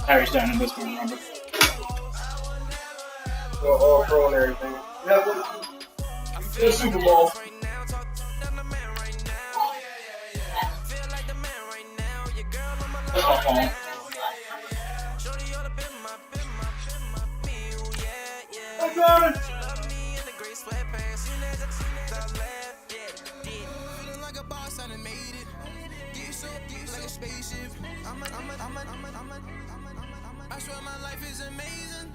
Harry's down in this one, remember? Well, all pro and everything. Yeah, the Super Bowl. That's my phone. I got it. I swear my life is amazing.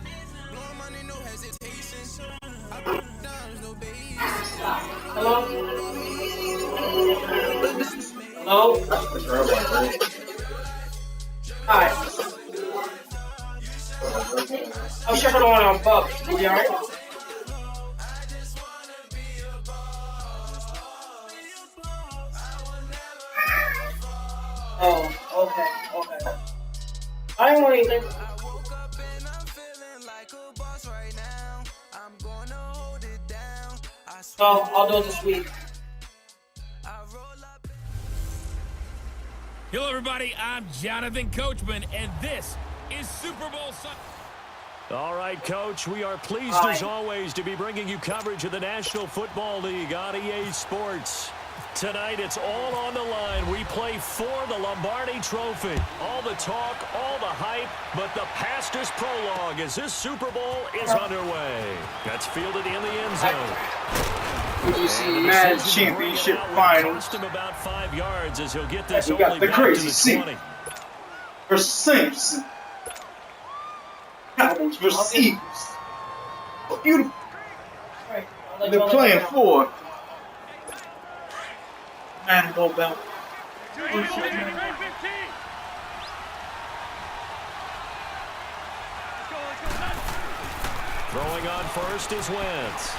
Blowing money, no hesitation. I put down, no baby. Hello? Hello? Hi. I'm shuffling on Bob. You alright? Oh, okay. I didn't want anything. So, I'll do it this week. Hello, everybody. I'm Jonathan Coachman, and this is Super Bowl Sunday. All right, Coach, we are pleased as always to be bringing you coverage of the National Football League on EA Sports. Tonight, it's all on the line. We play for the Lombardi Trophy. All the talk, all the hype, but the pastor's prologue as this Super Bowl is underway. That's fielded in the end zone. UGC Madden Championship Final. Cost him about 5 yards as he'll get this We only got the back to crazy the C 20. versus Saints. Cowboys versus Eagles. Oh, beautiful. They're playing for Madden Gold Belt. Throwing on first is Wentz.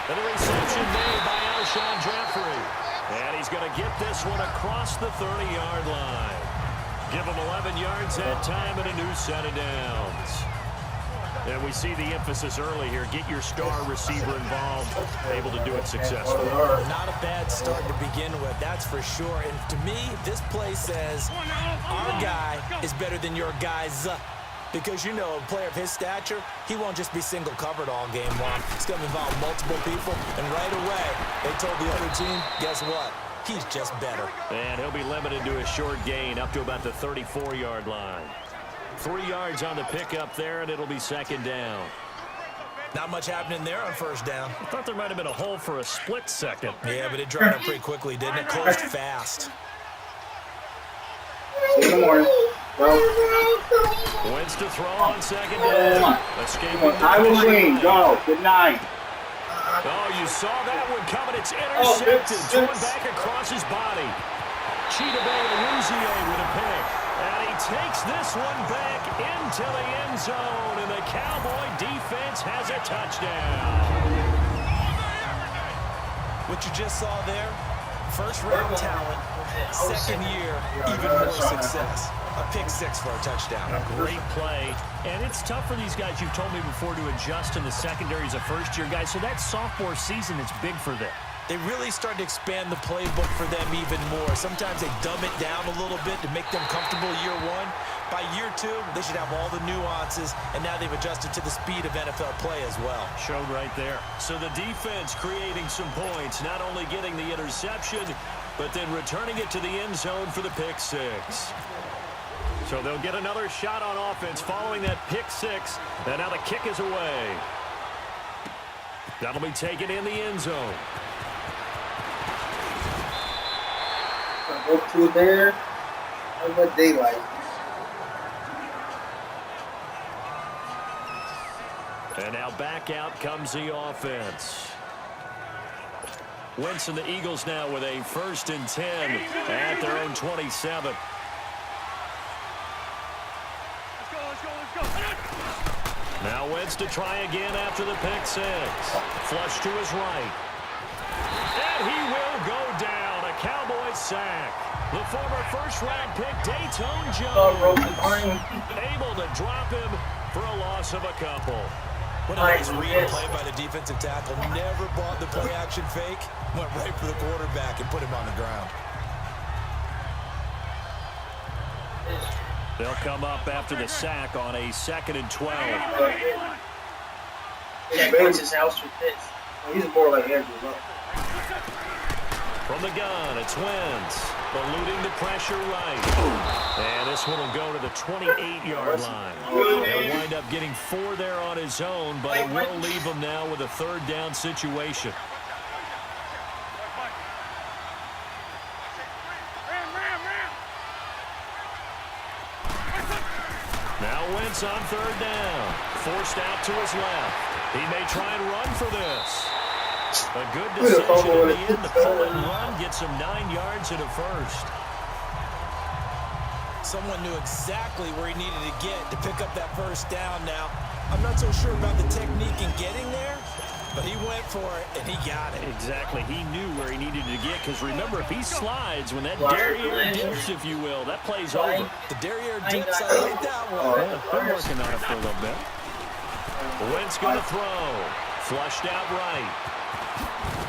And the reception made by Alshon Jeffrey. And he's going to get this one across the 30-yard line. Give him 11 yards that time and a new set of downs. And we see the emphasis early here. Get your star receiver involved, able to do it successfully. Not a bad start to begin with, that's for sure. And to me, this play says our guy is better than your guy's. Because, you know, a player of his stature, he won't just be single covered all game long. It's going to involve multiple people. And right away, they told the other team, guess what? He's just better. And he'll be limited to a short gain up to about the 34-yard line. 3 yards on the pickup there, and it'll be second down. Not much happening there on first down. I thought there might have been a hole for a split second. Yeah, but it dried up pretty quickly, didn't it? Closed fast. Good morning. Well, Wentz to throw on second down. Escaping. I will lean. Go. Good night. Oh, you saw that one coming. It's intercepted. Thrown back across his body. Cheetah Bay with a pick. And he takes this one back into the end zone. And the Cowboy defense has a touchdown. What you just saw there, first-round talent, second year, even more success. A pick six for a touchdown. A great play. And it's tough for these guys, you've told me before, to adjust in the secondary as a first-year guy. So that sophomore season is big for them. They really started to expand the playbook for them even more. Sometimes they dumb it down a little bit to make them comfortable year one. By year two, they should have all the nuances, and now they've adjusted to the speed of NFL play as well. Showed right there. So the defense creating some points, not only getting the interception, but then returning it to the end zone for the pick six. So they'll get another shot on offense following that pick six, and now the kick is away. That'll be taken in the end zone. Go to there. What they like. And now back out comes the offense. Wentz and the Eagles now with a 1st and 10 at their own 27. Now Wentz to try again after the pick six. Flush to his right. And he will go down. A Cowboys sack. The former first-round pick, Dayton Jones, able to drop him for a loss of a couple. What a nice read play by the defensive tackle. Never bought the play-action fake. Went right for the quarterback and put him on the ground. They'll come up after the sack on a 2nd and 12. Yeah, goes his house with this. He's more like Andrew. From the gun, it's Wentz. Eluding the pressure right. And this one will go to the 28-yard line. He'll wind up getting 4 there on his own, but it will leave him now with a 3rd down situation. Now Wentz on 3rd down. Forced out to his left. He may try and run for this. A good decision in the end. The pull and run gets him 9 yards and a 1st. Someone knew exactly where he needed to get to pick up that 1st down now. I'm not so sure about the technique in getting there, but he went for it, and he got it. Exactly. He knew where he needed to get, because remember, if he slides, when that derriere dips, if you will, that play's over. The derriere dips, I like that one. Yeah, they're working on it for a little bit. Wentz going to throw. Flushed out right.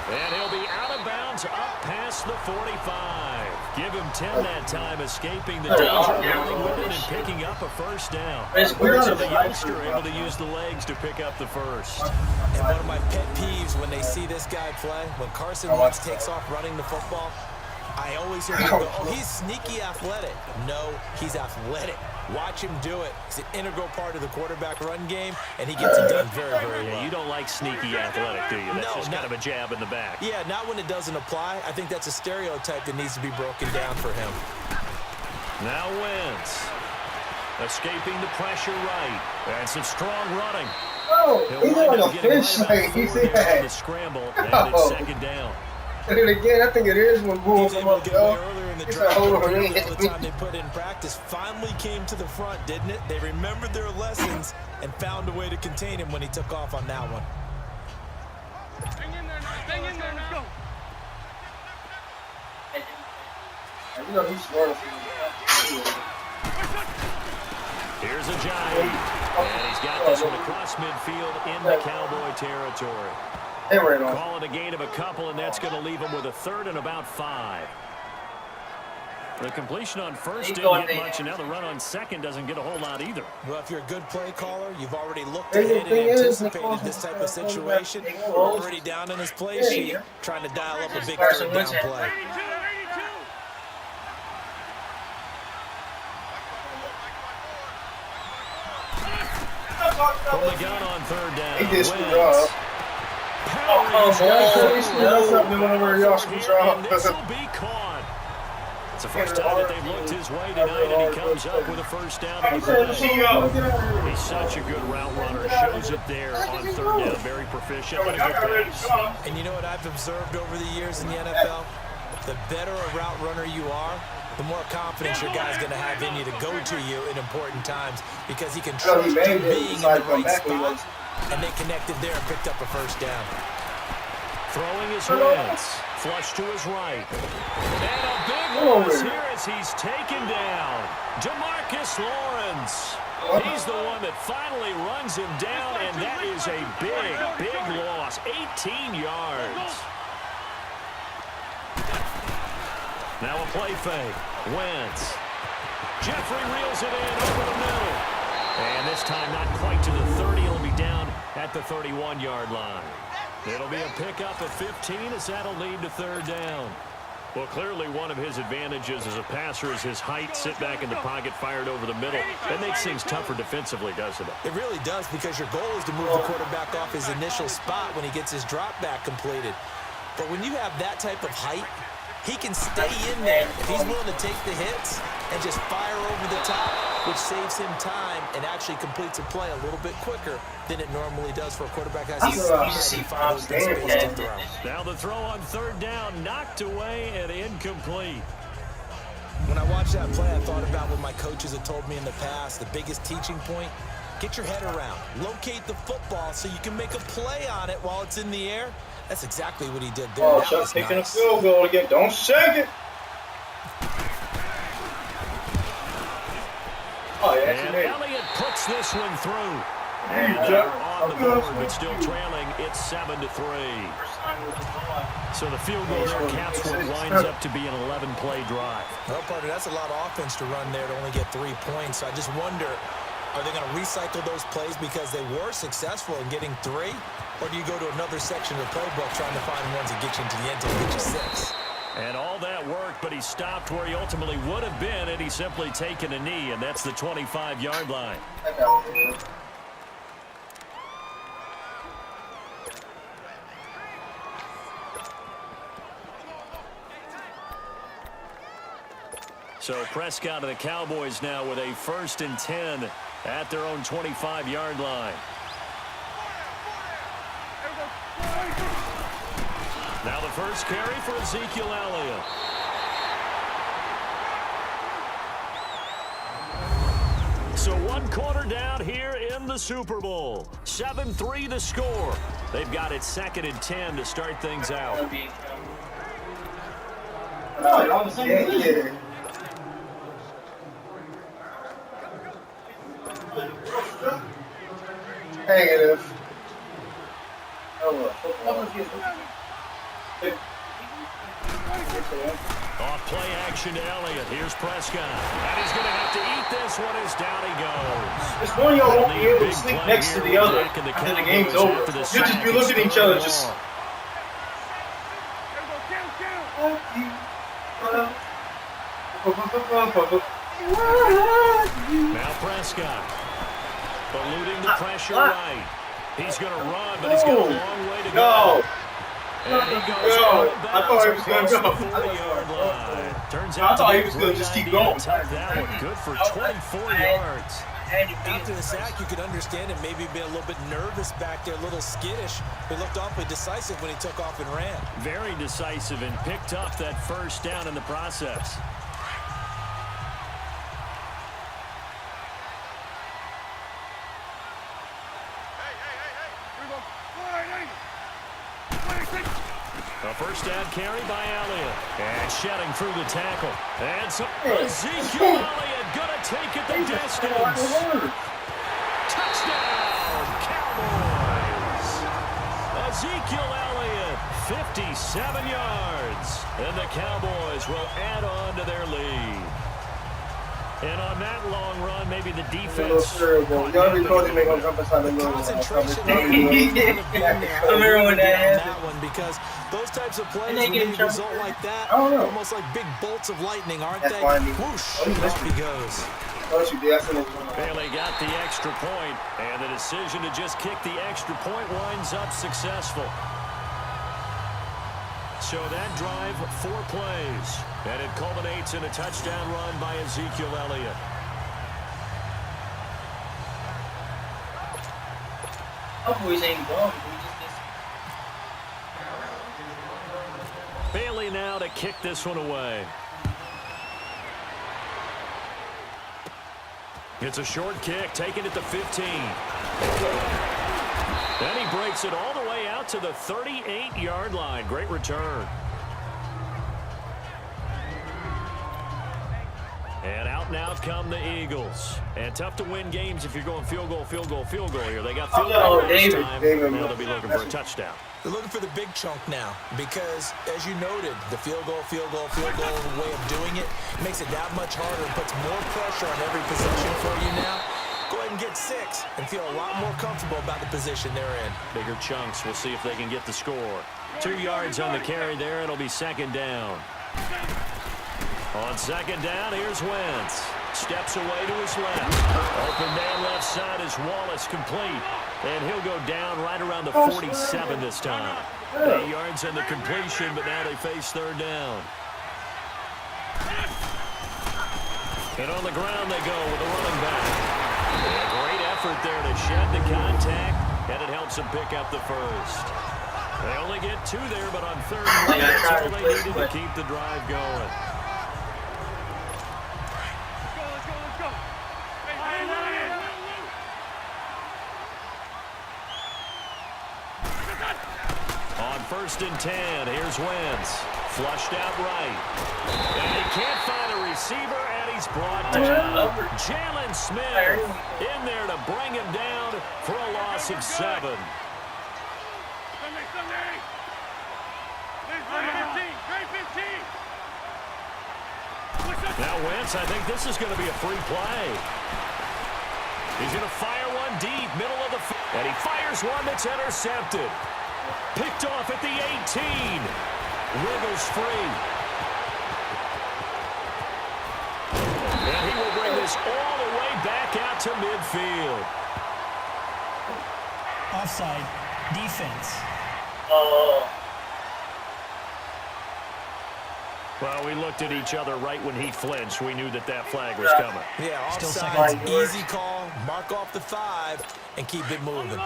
And he'll be out of bounds up past the 45. Give him 10 that time, escaping the danger, running with it, and picking up a 1st down. So the youngster able to use the legs to pick up the 1st. And one of my pet peeves when they see this guy play, when Carson Wentz takes off running the football, I always hear people go, oh, he's sneaky athletic. No, he's athletic. Watch him do it. He's an integral part of the quarterback run game, and he gets it done very, very well. You don't like sneaky athletic, do you? That's no, just kind of a jab in the back. Yeah, not when it doesn't apply. I think that's a stereotype that needs to be broken down for him. Now Wentz. Escaping the pressure right. And some strong running. Oh, he's wind on up a getting fish right like about he 4 there on said. the scramble, and it's 2nd down. And then again, I think it is when Bulls He's come able up, to get away yo. earlier in the It's drive. a whole All ring. the time they put in practice finally came to the front, didn't it? They remembered their lessons and found a way to contain him when he took off on that one. Hang in there now. Let's go. You know, he's smart. Here's a giant. And he's got this one across midfield in the Cowboy territory. They ran off. Call it a gain of a couple, and that's going to leave him with a 3rd and about 5. The completion on 1st didn't get much, and now the run on 2nd doesn't get a whole lot either. Well, if you're a good play caller, you've already looked ahead and anticipated this type of situation. Already down in his play sheet, trying to dial up a big 3rd down play. From the gun on 3rd down. He did screw Wentz. up. That's something whenever y'all screw And this will up. be caught. It's the first time that they've looked his way tonight, and he comes up with a 1st down on the play. He's such a good route runner. Shows it there on 3rd down. Very proficient and a good pass. And you know what I've observed over the years in the NFL? The better a route runner you are, the more confidence your guy's going to have in you to go to you in important times, because he can trust you being in the right spot, and they connected there and picked up a 1st down. Throwing his Wentz. Flush to his right. And a big loss here as he's taken down. DeMarcus Lawrence. He's the one that finally runs him down, and that is a big, big loss. 18 yards. Now a play fake. Wentz. Jeffrey reels it in over the middle. And this time not quite to the 30. It'll be down at the 31-yard line. It'll be a pickup of 15 as that'll lead to 3rd down. Well, clearly one of his advantages as a passer is his height. Sit back in the pocket, fired over the middle. That makes things tougher defensively, doesn't it? It really does, because your goal is to move the quarterback off his initial spot when he gets his drop back completed. But when you have that type of height, he can stay in there if he's willing to take the hits and just fire over the top, which saves him time and actually completes a play a little bit quicker than it normally does for a quarterback who has to find open space to throw. Now the throw on 3rd down, knocked away and incomplete. When I watched that play, I thought about what my coaches had told me in the past. The biggest teaching point, get your head around. Locate the football so you can make a play on it while it's in the air. That's exactly what he did there. Oh, that was taking nice. a field goal again. Don't shake it. Oh, yeah, And Elliott puts this one through. And they're on the board, but still trailing. It's 7-3. So the field goal there caps what winds up to be an 11-play drive. Well, partner, that's a lot of offense to run there to only get 3 points. I just wonder, are they going to recycle those plays because they were successful in getting 3? Or do you go to another section of the playbook trying to find ones that get you into the end zone and get you 6? And all that worked, but he stopped where he ultimately would have been had he simply taken a knee, and that's the 25-yard line. So Prescott and the Cowboys now with a 1st and 10 at their own 25-yard line. Now the first carry for Ezekiel Elliott. So 1 quarter down here in the Super Bowl. 7-3 the score. They've got it 2nd and 10 to start things out. Negative. Off play action to Elliott. Here's Prescott. And he's going to have to eat this one as down he goes. This one of y'all won't be able to sleep next to the other after the game's over. You'll just be looking at each other just... Now Prescott. Eluding the pressure right. He's going to run, but he's got a long way to go. And he goes I thought he was going to go. 40-yard line. Turns I out thought he to was be a going great to just keep idea going. to tuck that one. Good for 24 yards. After the sack, you could understand it maybe being a little bit nervous back there, a little skittish. He looked awfully decisive when he took off and ran. Very decisive and picked up that 1st down in the process. A 1st down carry by Elliott. And shedding through the tackle. And so Ezekiel Elliott going to take it the distance. Touchdown, Cowboys. Ezekiel Elliott, 57 yards. And the Cowboys will add on to their lead. And on that long run, maybe the defense... Concentration I remember when that one because those types of plays when they result like that, almost like big bolts of lightning, aren't they? Whoosh, off he goes. Bailey got the extra point, and the decision to just kick the extra point winds up successful. So that drive, 4 plays, and it culminates in a touchdown run by Ezekiel Elliott. Bailey now to kick this one away. It's a short kick, taking it to 15. Then he breaks it all the way out to the 38-yard line. Great return. And out now come the Eagles. And tough to win games if you're going field goal here. They got field goal this time. Now they'll be looking for a touchdown. They're looking for the big chunk now because, as you noted, the field goal way of doing it makes it that much harder and puts more pressure on every possession for you now. Go ahead and get 6 and feel a lot more comfortable about the position they're in. Bigger chunks. We'll see if they can get the score. 2 yards on the carry there. It'll be 2nd down. On 2nd down, here's Wentz. Steps away to his left. Open man left side is Wallace complete. And he'll go down right around the 47 this time. 8 yards on the completion, but now they face 3rd down. And on the ground they go with a running back. A great effort there to shed the contact, and it helps them pick up the 1st. They only get 2 there, but on 3rd down, that's all they needed to keep the drive going. On 1st and 10, here's Wentz. Flushed out right. And he can't find a receiver, and he's brought down. Jalen Smith in there to bring him down for a loss of 7. Now Wentz, I think this is going to be a free play. He's going to fire one deep, middle of the field. And he fires one that's intercepted. Picked off at the 18. Wiggles free. And he will bring this all the way back out to midfield. Offside. Defense. Well, we looked at each other right when he flinched. We knew that that flag was coming. Yeah, Still offside, seconds. easy call, mark off the 5, and keep it moving.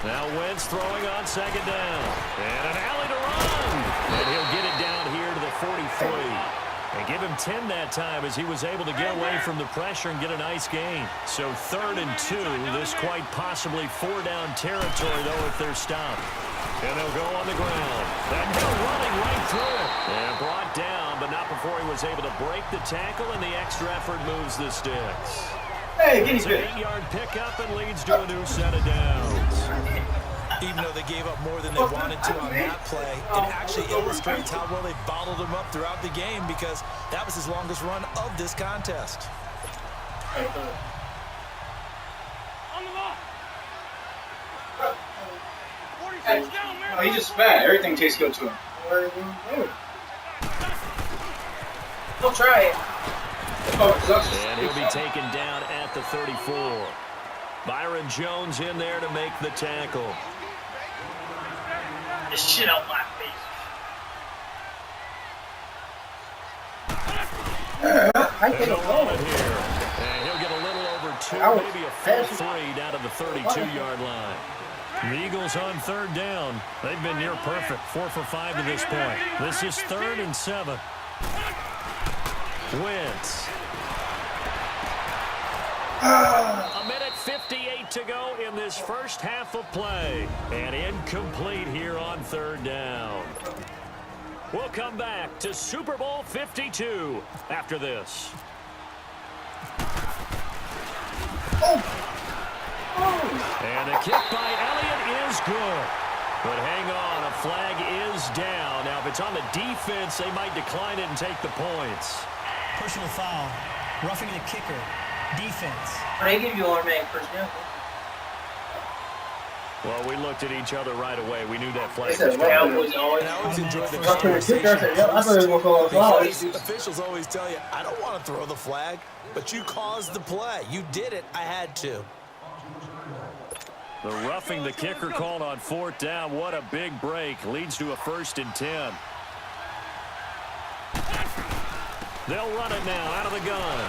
Now Wentz throwing on 2nd down. And an alley to run. And he'll get it down here to the 43. And give him 10 that time as he was able to get away from the pressure and get a nice gain. So 3rd and 2. This quite possibly 4-down territory, though, if they're stopped. And they'll go on the ground. And they're running right through it. And brought down, but not before he was able to break the tackle, and the extra effort moves the sticks. Hey, It's an 8-yard pickup and leads to a new set of downs. Even though they gave up more than they wanted to on that play, it actually illustrates how well they bottled him up throughout the game because that was his longest run of this contest. Oh, he's just fat. Everything tastes good to him. We'll try it. And he'll be taken down at the 34. Byron Jones in there to make the tackle. This shit out my face. He'll run it here. And he'll get a little over 2, maybe a full 3 down to the 32-yard line. The Eagles on 3rd down. They've been near perfect, 4 for 5 to this point. This is 3rd and 7. Wentz. A minute 58 to go in this first half of play. And incomplete here on 3rd down. We'll come back to Super Bowl 52 after this. And the kick by Elliott is good. But hang on, a flag is down. Now, if it's on the defense, they might decline it and take the points. Personal foul. Roughing the kicker. Defense. They give you automatic personnel. Well, we looked at each other right away. We knew that flag They was said, coming. was always. And I always enjoy the I conversation. thought it was going to call a foul. Because officials always tell you, I don't want to throw the flag, but you caused the play. You did it. I had to. The roughing the kicker called on 4th down. What a big break. Leads to a 1st and 10. They'll run it now out of the gun.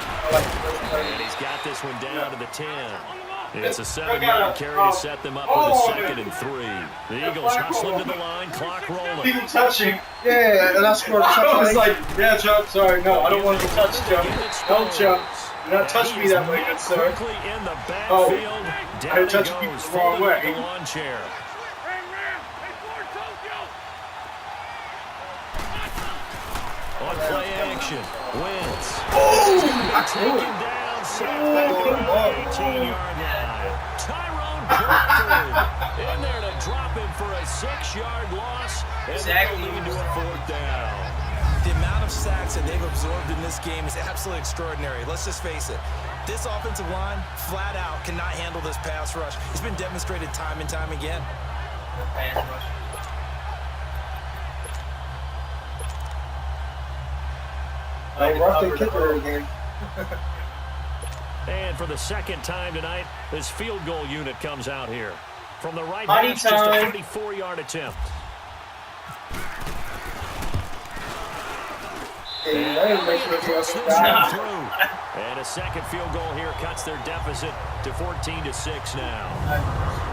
And he's got this one down to the 10. It's a 7-yard carry to set them up with a 2nd and 3. The Eagles hustling to the line, clock rolling. People touching. Yeah, and that's where I was like, yeah, Chuck, sorry, no, I don't want to be touched, Chuck. Don't, Chuck. Do not touch me that way, good sir. Quickly in the backfield. Down he touched me goes, the wrong falling way. to the lawn chair. On play action, Wentz. Taken down, sacked back at the 18-yard line. Tyrone Crawford in there to drop him for a 6-yard loss, and that'll lead to a 4th down. The amount of sacks that they've absorbed in this game is absolutely extraordinary. Let's just face it. This offensive line, flat out, cannot handle this pass rush. It's been demonstrated time and time again. I roughed the kicker again. And for the 2nd time tonight, this field goal unit comes out here. From the right Honey hash, just a time. 34-yard attempt. And a 2nd field goal here cuts their deficit to 14-6 now.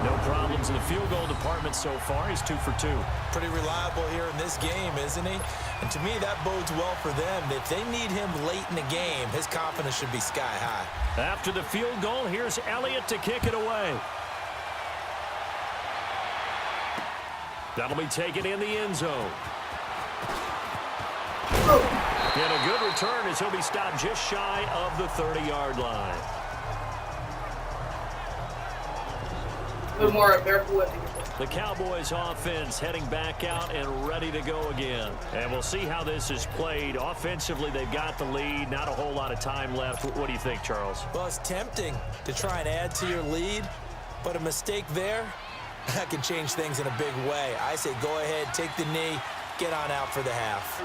No problems in the field goal department so far. He's 2 for 2. Pretty reliable here in this game, isn't he? And to me, that bodes well for them. If they need him late in the game, his confidence should be sky high. After the field goal, here's Elliott to kick it away. That'll be taken in the end zone. And a good return as he'll be stopped just shy of the 30-yard line. A little more careful. The Cowboys offense heading back out and ready to go again. And we'll see how this is played. Offensively, they've got the lead. Not a whole lot of time left. What do you think, Charles? Well, it's tempting to try and add to your lead, but a mistake there, that can change things in a big way. I say go ahead, take the knee, get on out for the half.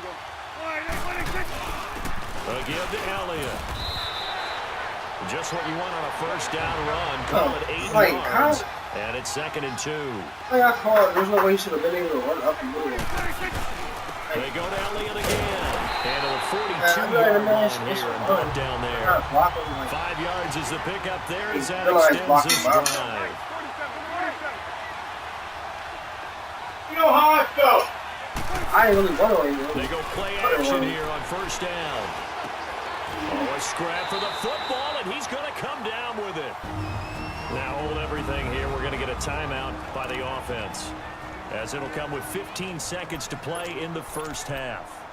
Again to Elliott. Just what you want on a first down run. Call it 8 yards. And it's 2nd and 2. I got caught. There's no way you should have been able to run up and move it. They go to Elliott again. And a 42-yard line here and brought down there. 5 yards is the pickup there as that extends this drive. You know how I felt. I ain't really wondering. They go play action here on first down. Oh, a scrap for the football, and he's going to come down with it. Now hold everything here. We're going to get a timeout by the offense, as it'll come with 15 seconds to play in the first half.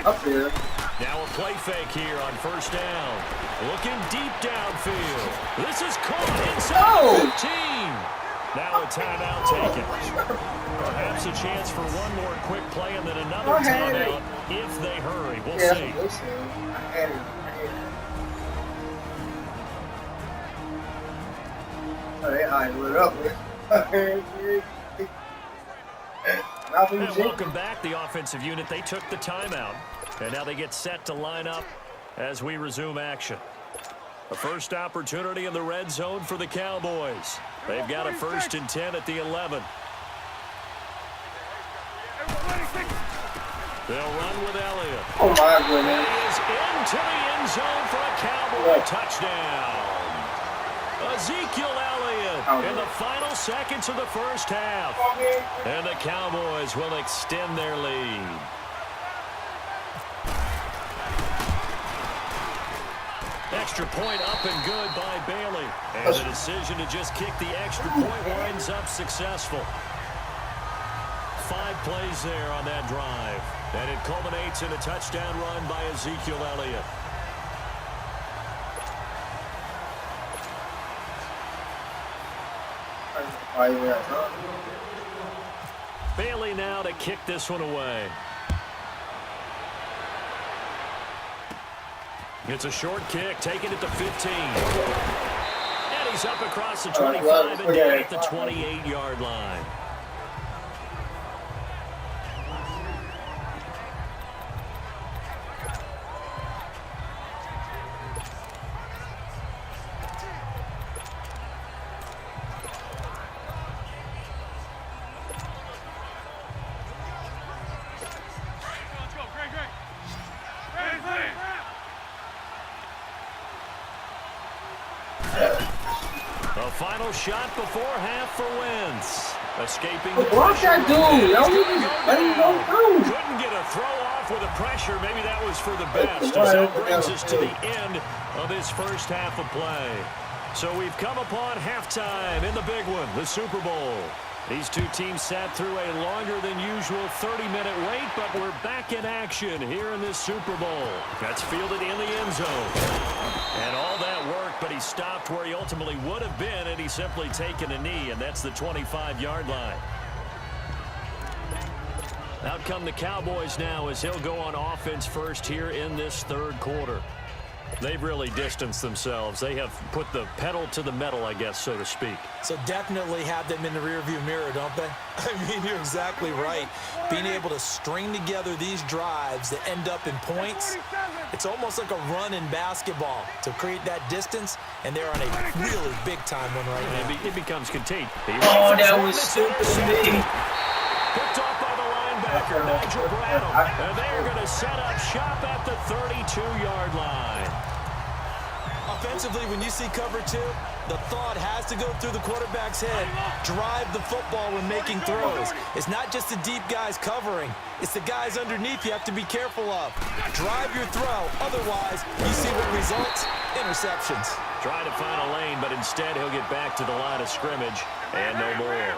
Up there. Now a play fake here on first down. Looking deep downfield. This is caught inside the 15. Now a timeout taken. Perhaps a chance for one more quick play and then another timeout if they hurry. We'll see. And welcome back, the offensive unit. They took the timeout, and now they get set to line up as we resume action. A first opportunity in the red zone for the Cowboys. They've got a 1st and 10 at the 11. They'll run with Elliott. Oh, my goodness. He is into the end zone for a Cowboy touchdown. Ezekiel Elliott in the final seconds of the first half. And the Cowboys will extend their lead. Extra point up and good by Bailey. And the decision to just kick the extra point winds up successful. 5 plays there on that drive. And it culminates in a touchdown run by Ezekiel Elliott. Bailey now to kick this one away. It's a short kick, taking it to 15. And he's up across the 25 and down at the 28-yard line. A final shot before half for Wentz. Escaping the pressure. Couldn't get a throw off with the pressure. Maybe that was for the best. As that brings us to the end of this first half of play. So we've come upon halftime in the big one, the Super Bowl. These two teams sat through a longer than usual 30-minute wait, but we're back in action here in this Super Bowl. That's fielded in the end zone. And all that work, but he stopped where he ultimately would have been, and he's simply taken a knee, and that's the 25-yard line. Out come the Cowboys now as he'll go on offense first here in this third quarter. They've really distanced themselves. They have put the pedal to the metal, I guess, so to speak. So definitely have them in the rearview mirror, don't they? I mean, you're exactly right. Being able to string together these drives that end up in points, it's almost like a run in basketball to create that distance, and they're on a really big-time one right now. It becomes contained. Oh, that was stupid to me. Picked off by the linebacker, Nigel Bradham. And they're going to set up shop at the 32-yard line. Offensively, when you see cover 2, the thought has to go through the quarterback's head. Drive the football when making throws. It's not just the deep guys covering. It's the guys underneath you have to be careful of. Drive your throw. Otherwise, you see what results? Interceptions. Trying to find a lane, but instead he'll get back to the line of scrimmage. And no more.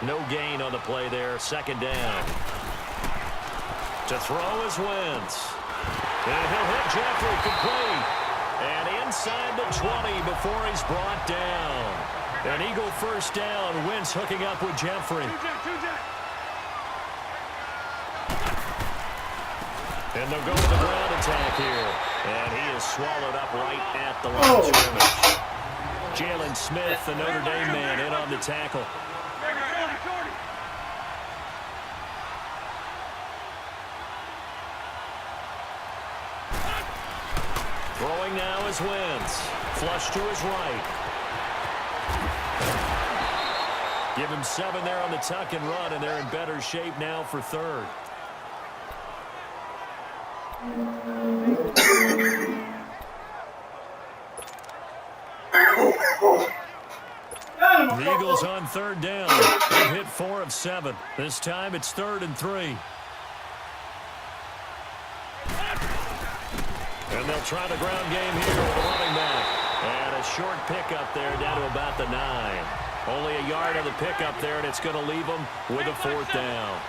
No gain on the play there. Second down. To throw is Wentz. And he'll hit Jeffrey complete. And inside the 20 before he's brought down. An Eagle first down. Wentz hooking up with Jeffrey. And they'll go with the ground attack here. And he is swallowed up right at the line of scrimmage. Jalen Smith, the Notre Dame man, in on the tackle. Throwing now is Wentz. Flush to his right. Give him 7 there on the tuck and run, and they're in better shape now for third. The Eagles on third down. They've hit 4 of 7. This time it's 3rd and 3. And they'll try the ground game here with the running back. And a short pickup there down to about the 9. Only a yard on the pickup there, and it's going to leave them with a 4th down.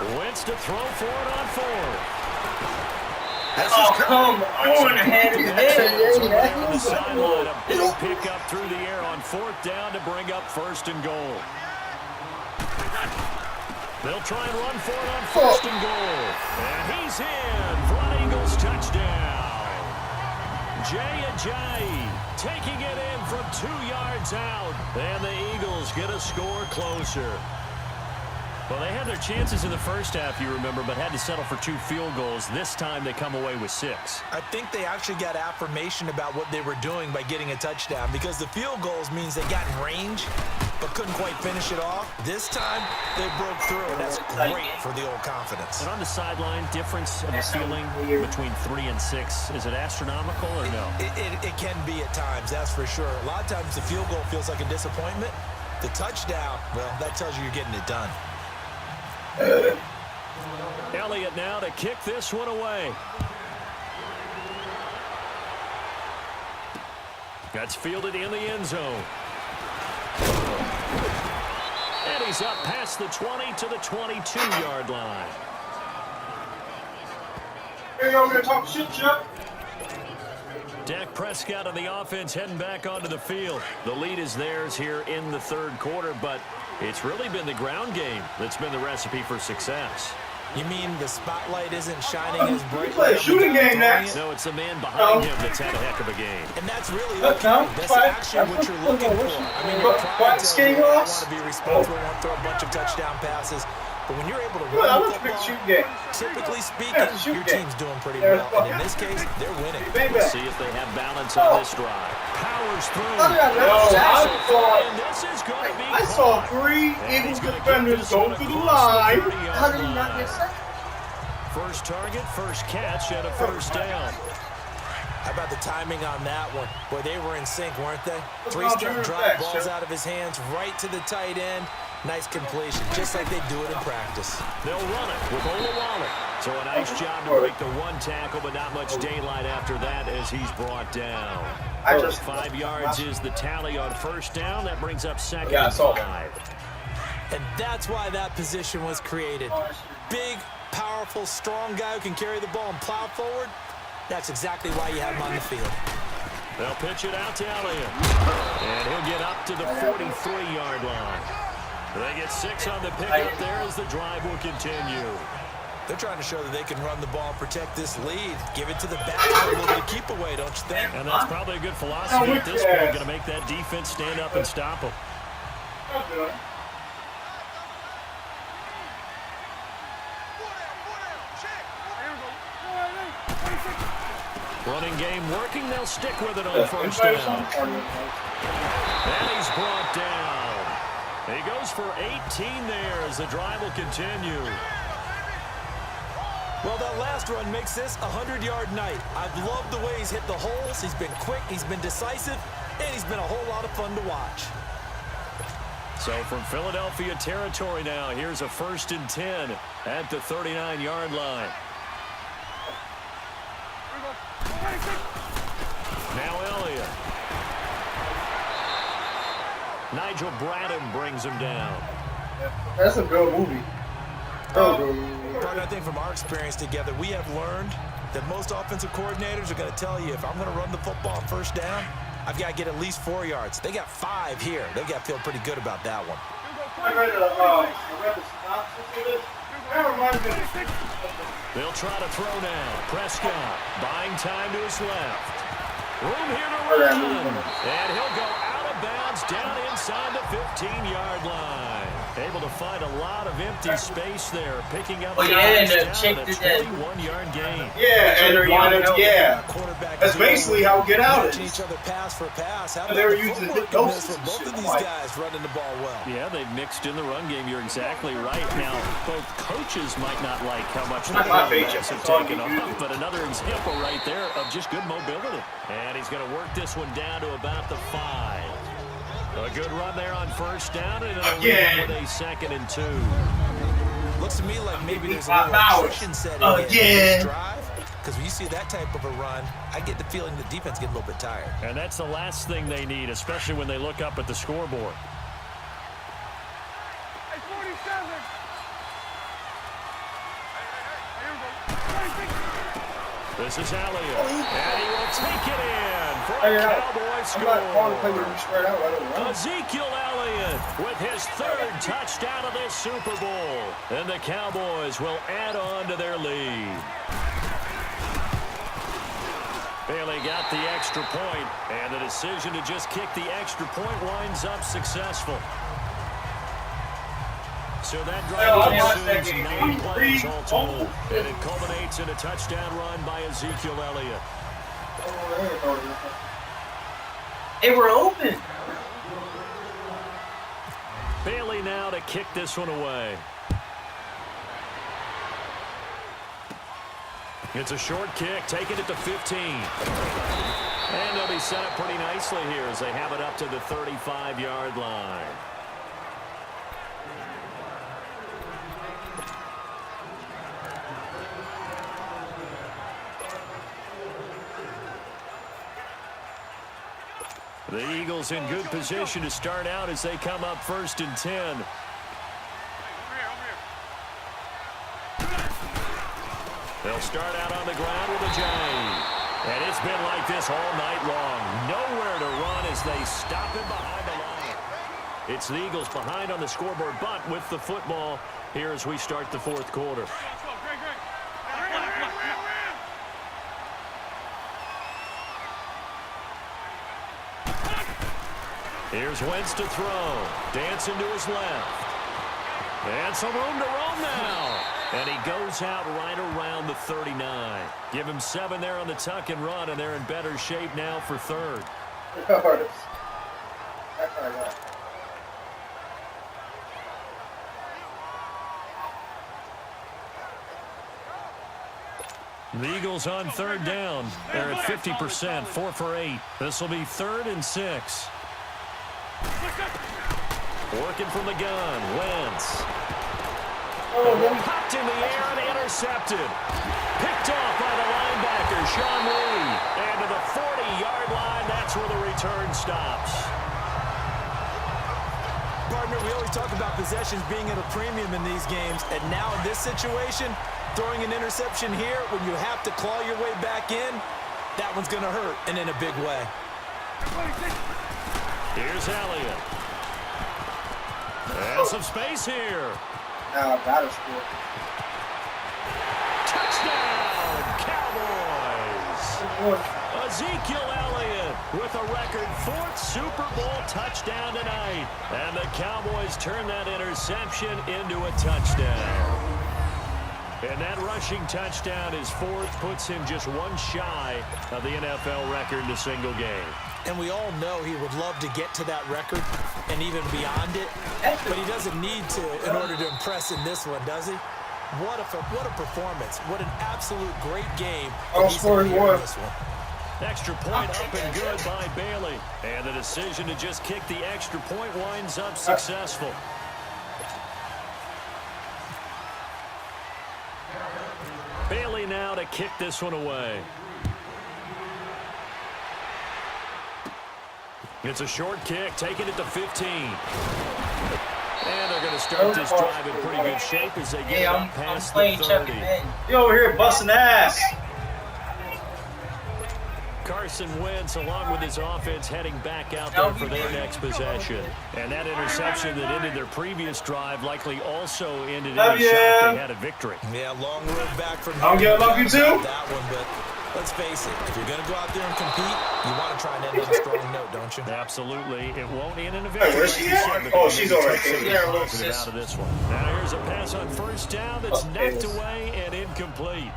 82. Wentz to throw for it on 4th. Oh, come on, head. On the sideline, a big pickup through the air on 4th down to bring up 1st and goal. They'll try and run for it on 1st and goal. And he's in for an Eagles touchdown. Jay Ajayi taking it in from 2 yards out. And the Eagles get a score closer. Well, they had their chances in the first half, you remember, but had to settle for 2 field goals. This time they come away with 6. I think they actually got affirmation about what they were doing by getting a touchdown, because the field goals means they got in range but couldn't quite finish it off. This time they broke through, and that's great for the old confidence. And on the sideline, difference of the feeling between 3 and 6, is it astronomical or no? It can be at times, that's for sure. A lot of times the field goal feels like a disappointment. The touchdown, well, that tells you you're getting it done. Elliott now to kick this one away. That's fielded in the end zone. And he's up past the 20 to the 22-yard line. Here you go, we're going to talk shit, Chuck. Dak Prescott and the offense heading back onto the field. The lead is theirs here in the 3rd quarter, but it's really been the ground game that's been the recipe for success. You mean the spotlight isn't shining as brightly? We play a shooting game next. No, it's the man behind him that's had a heck of a game. And that's really okay. That's actually what you're looking for. I mean, your pride tells you you want to be responsible, want to throw a bunch of touchdown passes. But when you're able to run the football, typically speaking, your team's doing pretty well. And in this case, they're winning. We'll see if they have balance on this drive. Powers through. I saw 3 Eagles defenders go through the line. How did he not get sacked? First target, first catch, and a 1st down. How about the timing on that one? Boy, they were in sync, weren't they? 3-step drop, balls out of his hands, right to the tight end. Nice completion, just like they do it in practice. They'll run it with Olawale. So a nice job to break the 1 tackle, but not much daylight after that as he's brought down. 5 yards is the tally on 1st down. That brings up 2nd and 5. And that's why that position was created. Big, powerful, strong guy who can carry the ball and plow forward. That's exactly why you have him on the field. They'll pitch it out to Elliott. And he'll get up to the 43-yard line. They get 6 on the pickup there as the drive will continue. They're trying to show that they can run the ball and protect this lead. Give it to the back, a little bit of keep away, don't you think? And that's probably a good philosophy at this point. Going to make that defense stand up and stop them. Running game working. They'll stick with it on 1st down. And he's brought down. He goes for 18 there as the drive will continue. Well, that last run makes this a 100-yard night. I've loved the way he's hit the holes. He's been quick, he's been decisive, and he's been a whole lot of fun to watch. So from Philadelphia territory now, here's a 1st and 10 at the 39-yard line. Now Elliott. Nigel Bradham brings him down. That's a good movie. But I think from our experience together, we have learned that most offensive coordinators are going to tell you, if I'm going to run the football on 1st down, I've got to get at least 4 yards. They got 5 here. They've got to feel pretty good about that one. I read the synopsis of this. That reminds me of They'll try to throw now. Prescott buying time to his left. Room here to run. And he'll go out of bounds down inside the 15-yard line. Able to find a lot of empty space there, picking up and a check 21-yard gain. Yeah, and yeah. That's basically how Get Out is. Each other pass for pass. How they were using hypnosis. Both of these guys running the ball well. Yeah, they've mixed in the run game. You're exactly right. Now, both coaches might not like how much the quarterbacks have taken off, but another example right there of just good mobility. And he's going to work this one down to about the 5. A good run there on 1st down, and it'll lead with a 2nd and 2. Looks to me like maybe there's a little attrition setting in this drive, because when you see that type of a run, I get the feeling the defense get a little bit tired. And that's the last thing they need, especially when they look up at the scoreboard. This is Elliott, and he will take it in for a Cowboy score. Ezekiel Elliott with his 3rd touchdown of this Super Bowl. And the Cowboys will add on to their lead. Bailey got the extra point, and the decision to just kick the extra point winds up successful. So that drive consumes 9 plays all total, and it culminates in a touchdown run by Ezekiel Elliott. They were open. Bailey now to kick this one away. It's a short kick, taking it to 15. And they'll be set up pretty nicely here as they have it up to the 35-yard line. The Eagles in good position to start out as they come up 1st and 10. They'll start out on the ground with a J. And it's been like this all night long. Nowhere to run as they stop him behind the line. It's the Eagles behind on the scoreboard, but with the football here as we start the 4th quarter. Here's Wentz to throw. Dancing to his left. And some room to roam now. And he goes out right around the 39. Give him 7 there on the tuck and run, and they're in better shape now for 3rd. The Eagles on 3rd down. They're at 50%, 4 for 8. This will be 3rd and 6. Working from the gun, Wentz. Popped in the air and intercepted. Picked off by the linebacker, Sean Lee. And to the 40-yard line, that's where the return stops. Partner, we always talk about possessions being at a premium in these games. And now in this situation, throwing an interception here when you have to claw your way back in, that one's going to hurt, and in a big way. Here's Elliott. And some space here. Now I gotta score. Touchdown, Cowboys. Ezekiel Elliott with a record 4th Super Bowl touchdown tonight. And the Cowboys turn that interception into a touchdown. And that rushing touchdown, his 4th, puts him just 1 shy of the NFL record in a single game. And we all know he would love to get to that record and even beyond it. But he doesn't need to in order to impress in this one, does he? What a performance. What an absolute great game. I'll score one. Extra point up and good by Bailey. And the decision to just kick the extra point winds up successful. Bailey now to kick this one away. It's a short kick, taking it to 15. And they're going to start this drive in pretty good shape as they get up past the 30. You over here busting ass. Carson Wentz, along with his offense, heading back out there for their next possession. And that interception that ended their previous drive likely also ended in a shot they had a victory. Yeah, long road back from I'll get love you too. That one, but let's face it, if you're going to go out there and compete, you want to try and end on a strong note, don't you? Absolutely. It won't end in a victory. Where's she at? Oh, she's all right. Positive out of this one. Now here's a pass on first down that's knocked away and incomplete.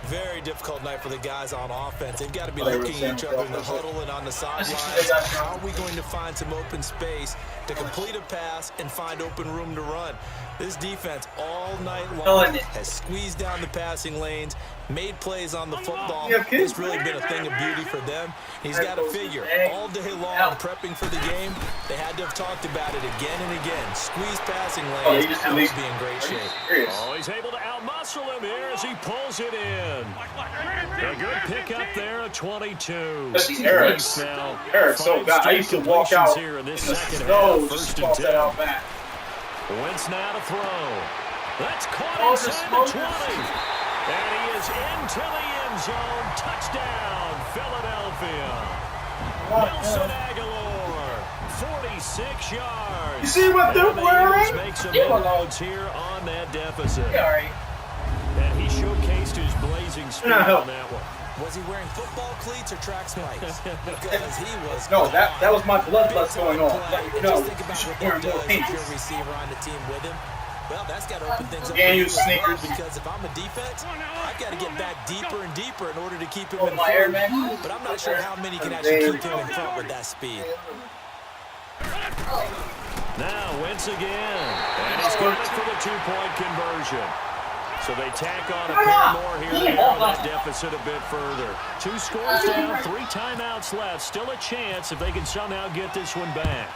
Very difficult night for the guys on offense. They've got to be looking at each other in the huddle and on the sidelines. How are we going to find some open space to complete a pass and find open room to run? This defense all night long has squeezed down the passing lanes, made plays on the football. It's really been a thing of beauty for them. He's got to figure all day long prepping for the game. They had to have talked about it again and again. Squeeze passing lanes. That would be in great shape. Oh, he's able to outmuscle him here as he pulls it in. A good pick up there at 22. This is Eric's. Eric's so bad. I used to walk out here in this in the second snow, half. just First toss and that 10. out back. Wentz now to throw. That's caught inside the 20. And he is into the end zone. Touchdown, Philadelphia. Nelson Aguilar, 46 yards. You see what they're wearing? Make some inroads here on that deficit. And he showcased his blazing speed on that one. Was he wearing football cleats or track spikes? Because he was. No, that was my bloodlust going on. No, Just think about what wearing that more does pink. if you're a receiver on the team with him. Well, that's got to open things up Yeah, for you you as well, sneakers. because if I'm a defense, I've got to get back deeper and deeper in order to keep him in my Air front. Max? But I'm not sure how many can actually keep him in front with that speed. Now Wentz again. And he's got it for the two-point conversion. So they tack on a pair more here to narrow that deficit a bit further. 2 scores down, 3 timeouts left. Still a chance if they can somehow get this one back.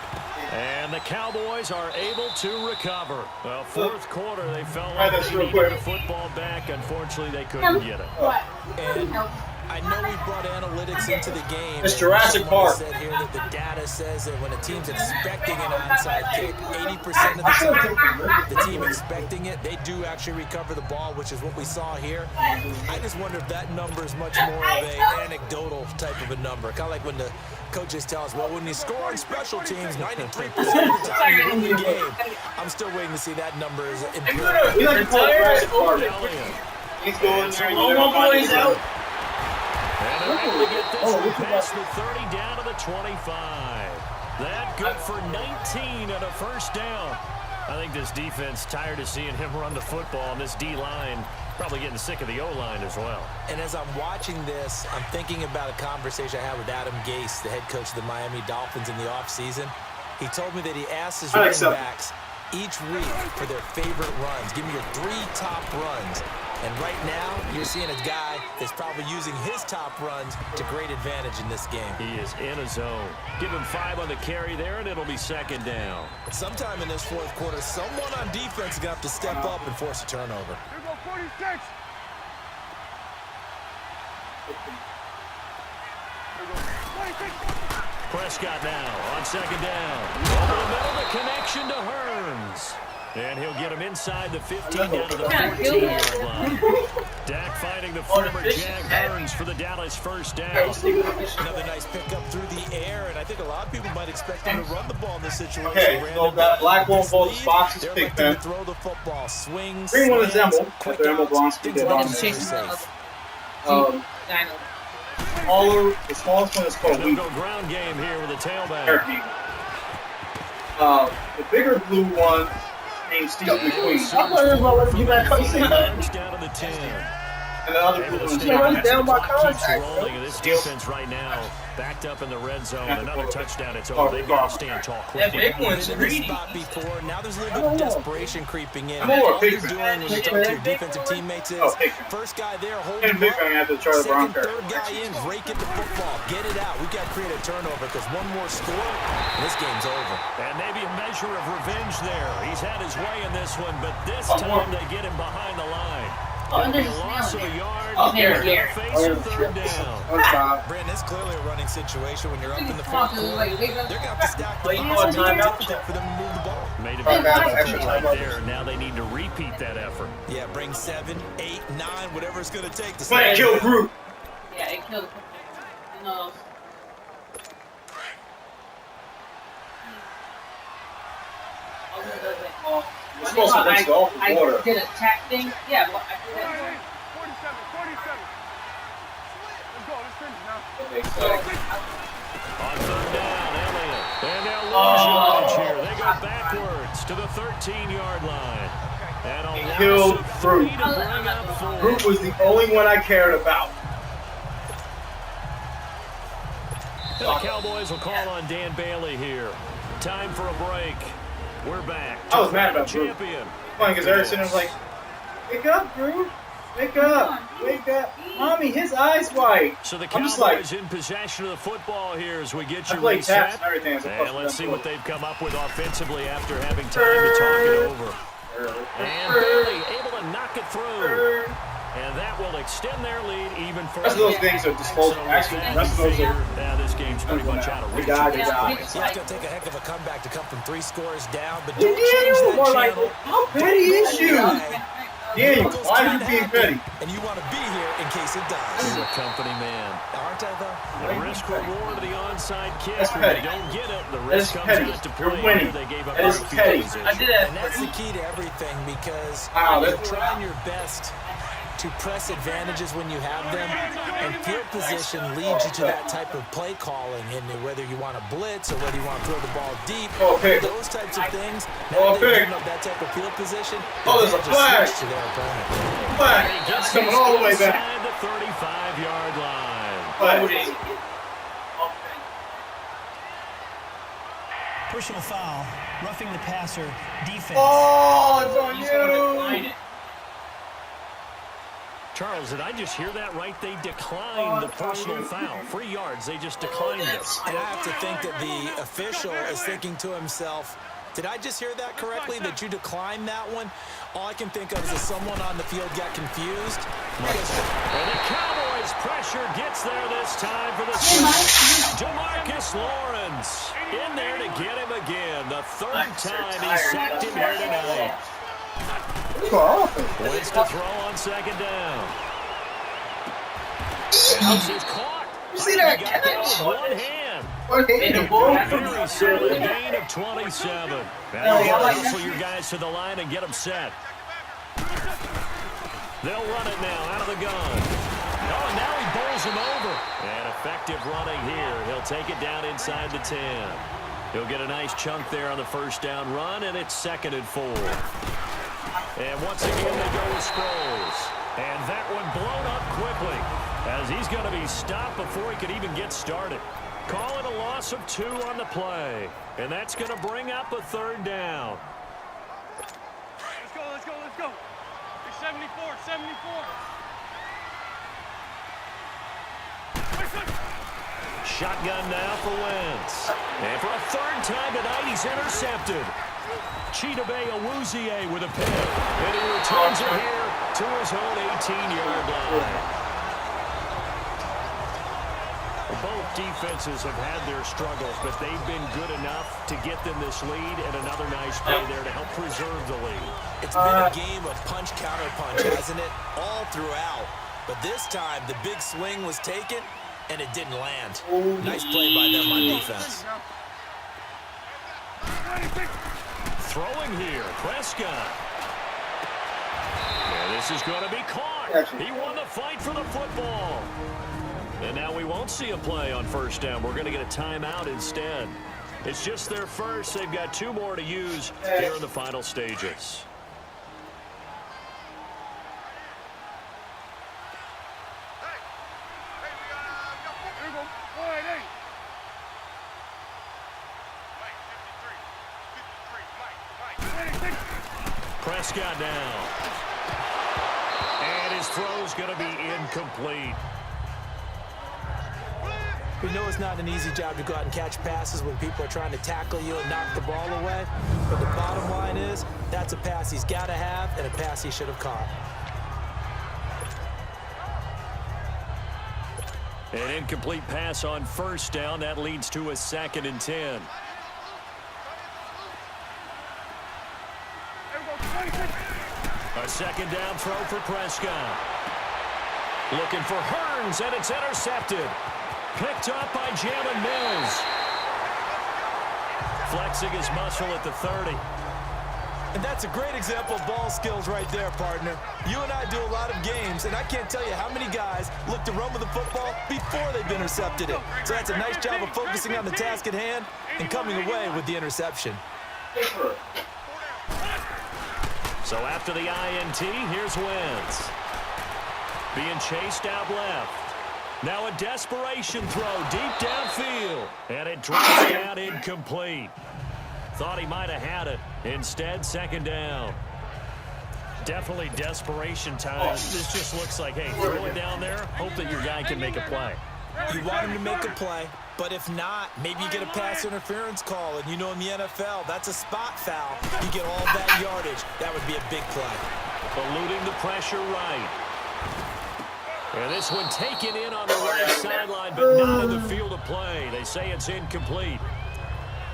And the Cowboys are able to recover. Well, fourth quarter, they felt like they needed the football back. Unfortunately, they couldn't get it. And I know we brought analytics into the game. It's Jurassic Park. Said here that the data says that when a team's expecting an onside kick, 80% of the time, the team expecting it, they do actually recover the ball, which is what we saw here. I just wonder if that number is much more of an anecdotal type of a number. Kind of like when the coaches tell us, well, when you score on special teams, 93% of the time you win the game. I'm still waiting to see that number is improved. We like to call it Jurassic Park. He's going there. Oh, my boy's out. And they're able to get this one past the 30 down to the 25. That good for 19 and a first down. I think this defense tired of seeing him run the football, and this D-line probably getting sick of the O-line as well. And as I'm watching this, I'm thinking about a conversation I had with Adam Gase, the head coach of the Miami Dolphins in the offseason. He told me that he asked his running backs each week for their favorite runs. Give me your 3 top runs. And right now, you're seeing a guy that's probably using his top runs to great advantage in this game. He is in a zone. Give him 5 on the carry there, and it'll be second down. Sometime in this fourth quarter, someone on defense is going to have to step up and force a turnover. Here go 46. Prescott now on second down. Over the middle, the connection to Hearns. And he'll get him inside the 15 down to the 14-yard line. Dak fighting the former Jag Hearns for the Dallas first down. Another nice pickup through the air, and I think a lot of people might expect him to run the ball in this situation. Okay, so that black one both spots is picked then. Throw the football, swings, Green one is slants, Emble. quick That's Emble outs, belongs to things the like Dolphins. that are safe. The smallest one is called They'll Weak. go ground game here with a tailback. Turkey. The bigger blue one named Steve McQueen. I'm learning about what you got down to the 10. And the other blue one is Down by contact. Rolling. This defense right now Backed up in the red zone. Another touchdown. It's over. They've got to stand tall quickly. That big one's Been in this greedy. spot before. Now there's a little bit of desperation creeping in. More All you're Pickman. doing when you talk to your defensive teammates is first guy there, hold him up. Second, third guy in, rake at the football. Get it out. We've got to create a turnover because one more score, and this game's over. And maybe a measure of revenge there. He's had his way in this one, but this time they get him behind the line. It'll be a loss of a yard. They're going to face a third down. Brandon, it's clearly a running situation when you're up in the fourth quarter. They're going to have to stack the Well, box you and want make it difficult for them to move the ball. Made a big effort right there. Now they need to repeat that effort. Yeah, bring 7, 8, 9, whatever it's going to take to But it killed Groot. Yeah, it killed. You know. You're supposed to rinse it off with water. I did a tap thing. Yeah, well, I did that. 47. On third down, Elliott. And they'll lose yardage here. They go backwards to the 13-yard line. And a loss killed of 3 Groot. to bring up 4. Groot was the only one I cared about. And the Cowboys will call on Dan Bailey here. Time for a break. We're back. I was mad about Groot. Champion. Funny because Erickson was like, "Wake up, Groot! Wake up! Wake up, Mommy! His eyes white." So the I'm Cowboys just like, in possession of the football here as we get I you play reset. taps and everything. As a And let's see what they've come up with offensively after having time to talk it over. And Bailey able to knock it through. And that will extend their lead even further. Rest of those things are disposable. Actually, rest of those are. Yeah, this game's pretty much out of reach. They at this died. point. It's going to take a heck of a comeback to come from 3 scores down, but He don't change did. that More like, channel. how petty is you? Daniel, Miracles why are can you being happen, petty? And you want to be here in case it does. He's a company man. Aren't I, though? The risk reward of the onside kick. That's If petty. they don't get it, the That is risk comes petty. into You're play. winning. They gave up That is a petty. position. I did that. And that's the key to everything because Wow, you're that's- trying your best to press advantages when you have them, and field position leads you to that type of play calling, and whether you want to blitz or whether you want to throw the ball deep, those types of things. Now that you know that type of field position, Oh, there's a advantage flag. switch to their opponent. Flag. It's coming all the way back. Inside the 35-yard line. Flag. Personal foul, roughing the passer, defense. Oh, it's on you. Charles, did I just hear that right? They declined the personal foul. 3 yards, they just declined it. And I have to think that the official is thinking to himself, did I just hear that correctly, that you declined that one? All I can think of is that someone on the field got confused. And the Cowboys' pressure gets there this time for the DeMarcus Lawrence in there to get him again. The third time he sacked him here tonight. Wins to throw on second down. And this is caught. You see that He got that catch? with one hand. Okay. Very solid gain of 27. Now you got to hustle your guys to the line and get them set. They'll run it now out of the gun. Oh, and now he bowls him over. And effective running here. He'll take it down inside the 10. He'll get a nice chunk there on the first down run, and it's 2nd and 4. And once again, they go with Sproles. And that one blown up quickly as he's going to be stopped before he could even get started. Call it a loss of 2 on the play. And that's going to bring up a third down. Let's go, let's go, let's go. It's 74, 74. Shotgun now for Wentz. And for a third time tonight, he's intercepted. Chidobe Awuzie with a pick. And he returns it here to his own 18-yard line. Both defenses have had their struggles, but they've been good enough to get them this lead, and another nice play there to help preserve the lead. It's been a game of punch-counter-punch, hasn't it? All throughout. But this time, the big swing was taken, and it didn't land. Nice play by them on defense. Throwing here, Prescott. And this is going to be caught. He won the fight for the football. And now we won't see a play on first down. We're going to get a timeout instead. It's just their first. They've got 2 more to use here in the final stages. Here we go. 4-8. Prescott now. And his throw's going to be incomplete. We know it's not an easy job to go out and catch passes when people are trying to tackle you and knock the ball away. But the bottom line is, that's a pass he's got to have and a pass he should have caught. An incomplete pass on first down. That leads to a 2nd and 10. A 2nd down throw for Prescott. Looking for Hearns, and it's intercepted. Picked up by Jalen Mills. Flexing his muscle at the 30. And that's a great example of ball skills right there, partner. You and I do a lot of games, and I can't tell you how many guys look to run with the football before they've intercepted it. So that's a nice job of focusing on the task at hand and coming away with the interception. So after the INT, here's Wentz. Being chased out left. Now a desperation throw deep downfield. And it drops out incomplete. Thought he might have had it. Instead, 2nd down. Definitely desperation time. This just looks like, hey, throw it down there. Hope that your guy can make a play. You want him to make a play, but if not, maybe you get a pass interference call. And you know in the NFL, that's a spot foul. You get all that yardage. That would be a big play. Eluding the pressure right. And this one taken in on the right sideline, but not in the field of play. They say it's incomplete.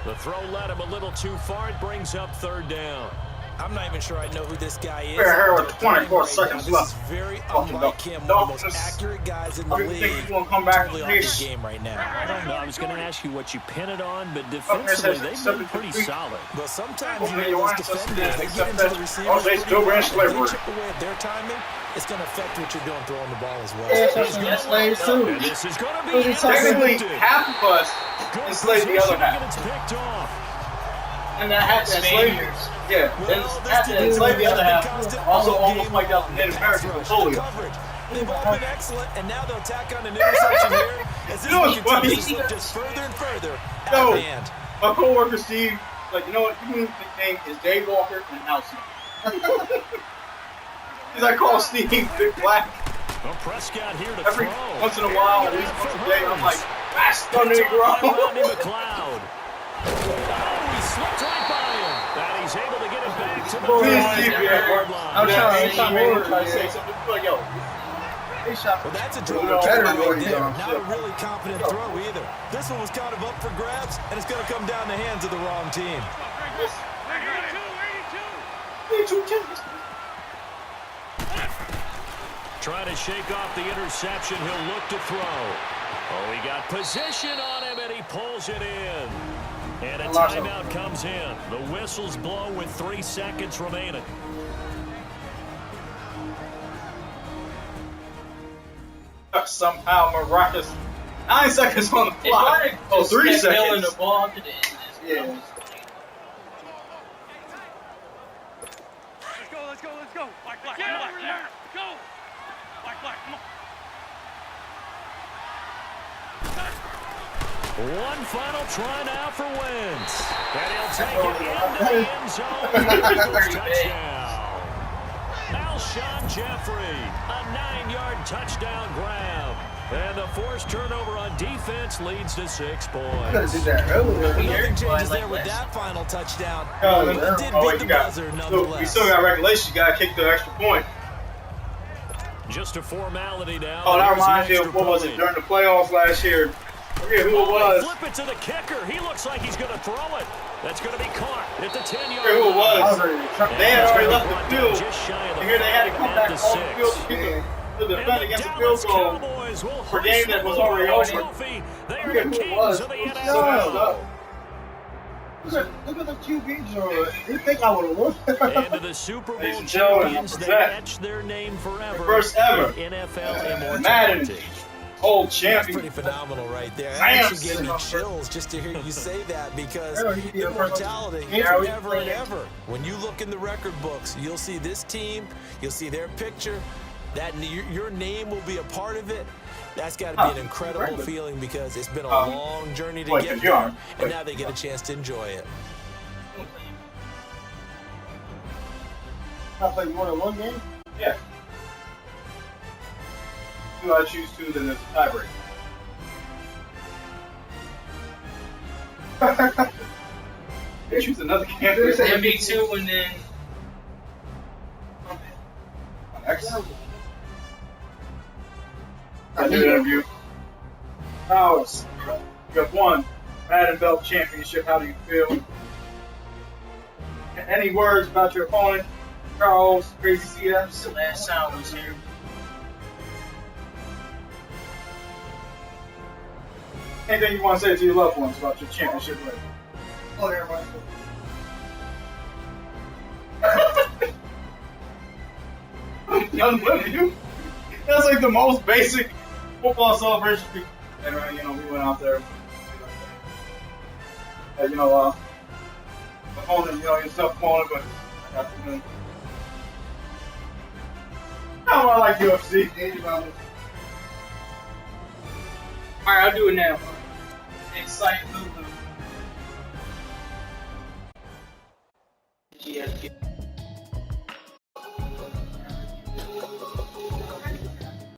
The throw led him a little too far. It brings up 3rd down. I'm not even sure I know who this guy is. Here with 24 seconds left. This is very unlike him. One of the most accurate guys in the league. Totally off his game right now. I don't know. I was going to ask you what you pin it on, but defensively, they've been pretty solid. Well, sometimes you know those defenders, they get into the receivers. They chip away at their timing. It's going to affect what you're doing throwing the ball as well. And this is going to be technically half of us enslaved the other half. It's picked off. And that half enslaved us. Yeah, and half that enslaved the other half. Also almost wiped out the Native Americans with polio. They've all been excellent, and now they'll tack on an interception here as this one continues to slip just further and further out of hand. My co-worker Steve, like, you know what? You can name is Dave Walker and Nelson. Because I call Steve Big Black. Well, Prescott here to every throw. Once in a while, at least once a day, I'm like, that's Negro. McLeod. Oh, he slipped right by him. And he's able to get it back to the line. I'm trying to say something. Like, yo. Well, that's a drop right there. Not a really confident throw either. This one was kind of up for grabs, and it's going to come down the hands of the wrong team. 82. Trying to shake off the interception. He'll look to throw. Oh, he got position on him, and he pulls it in. And a timeout comes in. The whistles blow with 3 seconds remaining. Somehow miraculous. 9 seconds on the clock. Oh, 3 seconds. The ball to the end. Yeah. Let's go. Black, go. Black, come on. One final try now for Wentz. And he'll take it into the end zone. Eagles touchdown. Alshon Jeffrey, a 9-yard touchdown grab. And the forced turnover on defense leads to 6 points. Nothing changes there with that final touchdown. It did beat the buzzer nonetheless. We still got regulation. You got to kick the extra point. Just a formality now. Oh, that reminds me of what was it during the playoffs last year. I forget who it was. Flip it to the kicker. He looks like he's going to throw it. That's going to be caught at the 10-yard line. Who it was. They had already left the field. And here they had to come back off the field to defend against a field goal for a game that was already over. They are the kings of the NFL. Look at the QB. You think I would have won? And to the Super Bowl champions, they etched their name forever. First ever. NFL immortality. Madden. Old champion. That's pretty phenomenal right there. That actually gave me chills just to hear you say that because immortality forever and ever. When you look in the record books, you'll see this team, you'll see their picture, that your name will be a part of it. That's got to be an incredible feeling because it's been a long journey to get there, and now they get a chance to enjoy it. I play more than one game? Yeah. Do I choose two, then there's a tiebreak. They choose another game. It'll be 2 and then. On X. I did an interview. Now it's you have won Madden Belt Championship. How do you feel? Any words about your opponent? Charles, Crazy CFs? The last sound was here. Anything you want to say to your loved ones about your championship win? Oh, everybody. I'm done with you. That's like the most basic football celebration. And we went out there. Opponent, your tough opponent, but I got to win. I like UFC. Alright, I'll do it now. Exciting movement. GSP.